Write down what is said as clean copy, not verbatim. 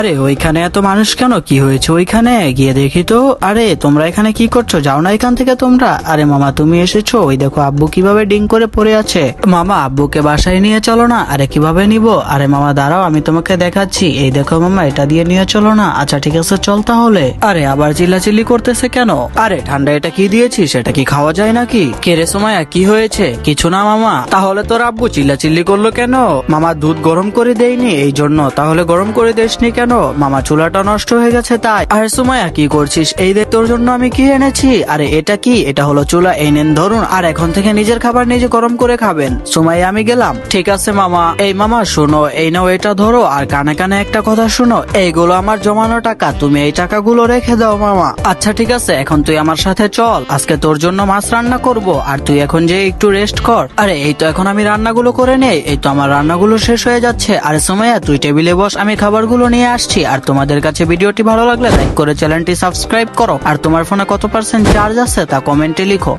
আরে ওইখানে এত মানুষ কেন? কি হয়েছে ওইখানে? গিয়ে দেখি তো। আরে তোমরা এখানে কি করছো? যাও না এখান থেকে তোমরা। আরে মামা তুমি এসেছো? ওই দেখো আব্বু কিভাবে ডিং করে পড়ে আছে। মামা আব্বুকে বাসায় নিয়ে চলো না। আরে কিভাবে নিব? আরে মামা দাঁড়াও আমি তোমাকে দেখাচ্ছি। এই দেখো মামা এটা দিয়ে নিয়ে চলো না। আচ্ছা ঠিক আছে চল তাহলে। আরে আবার চিল্লাচিল্লি করতেছে কেন? আরে ঠান্ডা এটা কি দিয়েছিস? সেটা কি খাওয়া যায় নাকি? কে রে সুমাইয়া কি হয়েছে? কিছু না মামা। তাহলে তোর আব্বু চিল্লাচিল্লি করলো কেন? মামা দুধ গরম করে দেয়নি এই জন্য। তাহলে গরম করে দেসনি কেন? মামা চুলাটা নষ্ট হয়ে গেছে তাই। আরে সুমাইয়া কি করছিস? এই দেখ তোর জন্য আমি কি এনেছি। আরে এটা কি? এটা হলো চুলা, এই নেন ধরুন। আর এখন থেকে নিজের খাবার নিজে গরম করে খাবেন। সুমাইয়া আমি গেলাম। ঠিক আছে মামা। এই মামা শোনো, এই নাও এটা ধরো, আর কানে কানে একটা কথা শোনো। এইগুলো আমার জমানো টাকা, তুমি এই টাকাগুলো রেখে দাও মামা। আচ্ছা ঠিক আছে, এখন তুই আমার সাথে চল। আজকে তোর জন্য মাছ রান্না করব, আর তুই এখন যে একটু রেস্ট কর। আরে এই তো এখন আমি রান্নাগুলো করে নেই। এই তো আমার রান্নাগুলো শেষ হয়ে যাচ্ছে। আরে সুমাইয়া তুই টেবিলে বস, আমি খাবারগুলো নিয়ে আসছি। আর তোমাদের কাছে ভিডিওটি ভালো লাগলে লাইক করে চ্যানেলটি সাবস্ক্রাইব করো। আর তোমার ফোনে কত % চার্জ আছে তা কমেন্টে লিখো।